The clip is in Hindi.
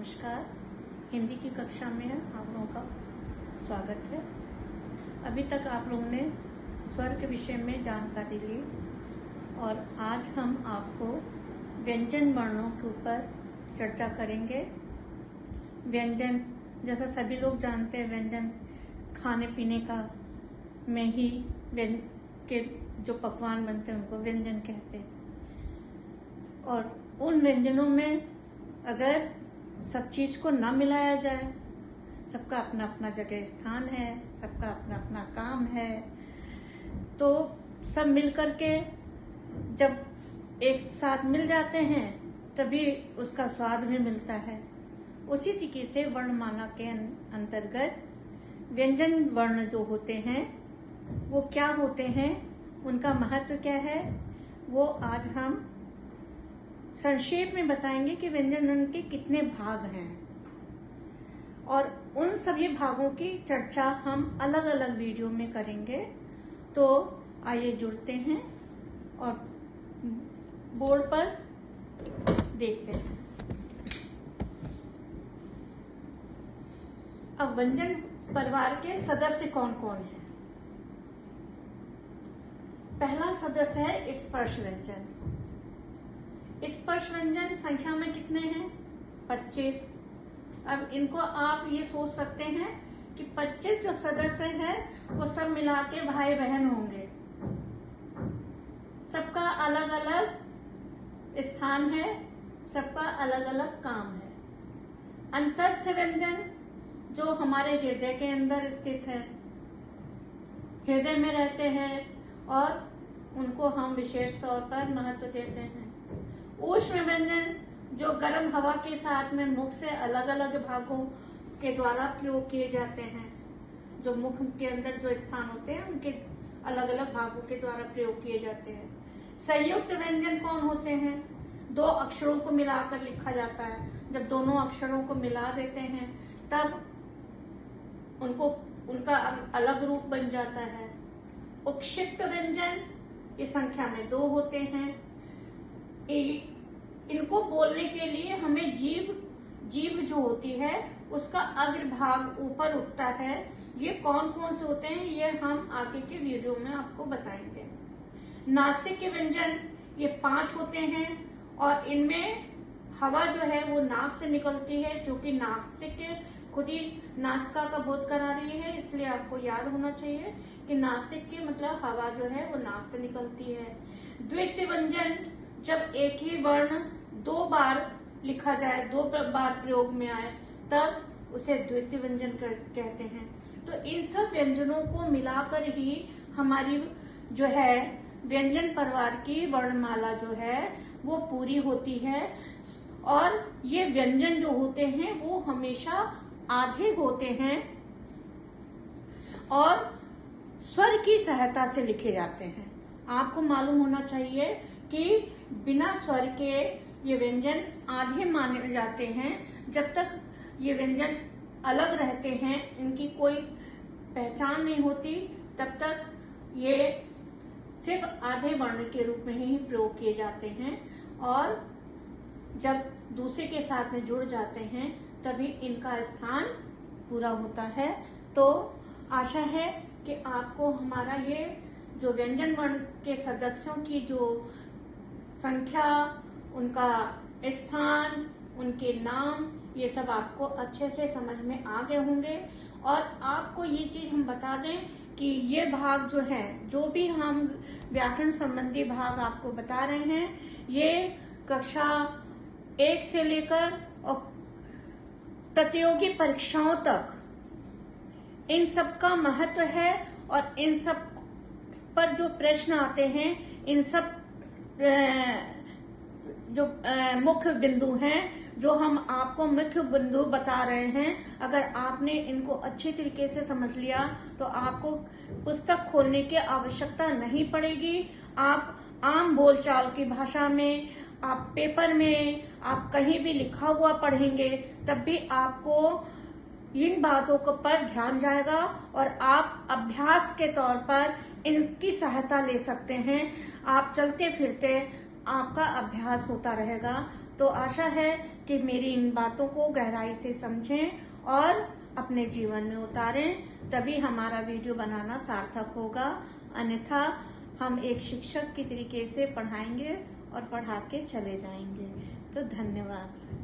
नमस्कार। हिंदी की कक्षा में आप लोगों का स्वागत है। अभी तक आप लोगों ने स्वर के विषय में जानकारी ली और आज हम आपको व्यंजन वर्णों के ऊपर चर्चा करेंगे। व्यंजन जैसा सभी लोग जानते हैं, व्यंजन खाने पीने का में ही के जो पकवान बनते हैं उनको व्यंजन कहते हैं। और उन व्यंजनों में अगर सब चीज को ना मिलाया जाए, सबका अपना अपना जगह स्थान है, सबका अपना अपना काम है, तो सब मिलकर के जब एक साथ मिल जाते हैं तभी उसका स्वाद भी मिलता है। उसी तरीके से वर्णमाला के अंतर्गत व्यंजन वर्ण जो होते हैं वो क्या होते हैं, उनका महत्व क्या है, वो आज हम संक्षेप में बताएंगे कि व्यंजन वर्ण के कितने भाग हैं और उन सभी भागों की चर्चा हम अलग अलग वीडियो में करेंगे। तो आइए जुड़ते हैं और बोर्ड पर देखते हैं। अब व्यंजन परिवार के सदस्य कौन कौन है। पहला सदस्य है स्पर्श व्यंजन। स्पर्श व्यंजन संख्या में कितने हैं? 25। अब इनको आप ये सोच सकते हैं कि 25 जो सदस्य हैं वो सब मिला के भाई बहन होंगे। सबका अलग अलग स्थान है, सबका अलग अलग काम है। अंतस्थ व्यंजन जो हमारे हृदय के अंदर स्थित है, हृदय में रहते हैं और उनको हम विशेष तौर पर महत्व देते हैं। ऊष्म व्यंजन जो गर्म हवा के साथ में मुख से अलग अलग भागों के द्वारा प्रयोग किए जाते हैं, जो मुख के अंदर जो स्थान होते हैं उनके अलग अलग भागों के द्वारा प्रयोग किए जाते हैं। संयुक्त व्यंजन कौन होते हैं? दो अक्षरों को मिलाकर लिखा जाता है। जब दोनों अक्षरों को मिला देते हैं तब उनका अलग रूप बन जाता है। उपक्षिप्त व्यंजन ये संख्या में 2 होते हैं। इनको बोलने के लिए हमें जीभ जो होती है उसका अग्रभाग ऊपर उठता है। ये कौन कौन से होते हैं ये हम आगे के वीडियो में आपको बताएंगे। नासिक के व्यंजन ये 5 होते हैं और इनमें हवा जो है वो नाक से निकलती है, क्योंकि नासिक खुद ही नासिका का बोध करा रही है, इसलिए आपको याद होना चाहिए कि नासिक के मतलब हवा जो है वो नाक से निकलती है। द्वितीय व्यंजन जब एक ही वर्ण 2 बार लिखा जाए, 2 बार प्रयोग में आए, तब उसे द्वितीय व्यंजन कहते हैं। तो इन सब व्यंजनों को मिलाकर ही हमारी जो है व्यंजन परिवार की वर्णमाला जो है वो पूरी होती है। और ये व्यंजन जो होते हैं वो हमेशा आधे होते हैं और स्वर की सहायता से लिखे जाते हैं। आपको मालूम होना चाहिए कि बिना स्वर के ये व्यंजन आधे माने जाते हैं। जब तक ये व्यंजन अलग रहते हैं, इनकी कोई पहचान नहीं होती, तब तक ये सिर्फ आधे वर्ण के रूप में ही प्रयोग किए जाते हैं और जब दूसरे के साथ में जुड़ जाते हैं तभी इनका स्थान पूरा होता है। तो आशा है कि आपको हमारा ये जो व्यंजन वर्ण के सदस्यों की जो संख्या, उनका स्थान, उनके नाम, ये सब आपको अच्छे से समझ में आ गए होंगे। और आपको ये चीज हम बता दें कि ये भाग जो है, जो भी हम व्याकरण संबंधी भाग आपको बता रहे हैं, ये कक्षा 1 से लेकर और प्रतियोगी परीक्षाओं तक इन सब का महत्व है। और इन सब पर जो प्रश्न आते हैं, इन सब जो मुख्य बिंदु हैं, जो हम आपको मुख्य बिंदु बता रहे हैं, अगर आपने इनको अच्छे तरीके से समझ लिया तो आपको पुस्तक खोलने की आवश्यकता नहीं पड़ेगी। आप आम बोलचाल की भाषा में, आप पेपर में, आप कहीं भी लिखा हुआ पढ़ेंगे तब भी आपको इन बातों पर ध्यान जाएगा और आप अभ्यास के तौर पर इनकी सहायता ले सकते हैं। आप चलते फिरते आपका अभ्यास होता रहेगा तो आशा है कि मेरी इन बातों को गहराई से समझें और अपने जीवन में उतारें, तभी हमारा वीडियो बनाना सार्थक होगा। अन्यथा हम एक शिक्षक की तरीके से पढ़ाएंगे और पढ़ा के चले जाएंगे। तो धन्यवाद।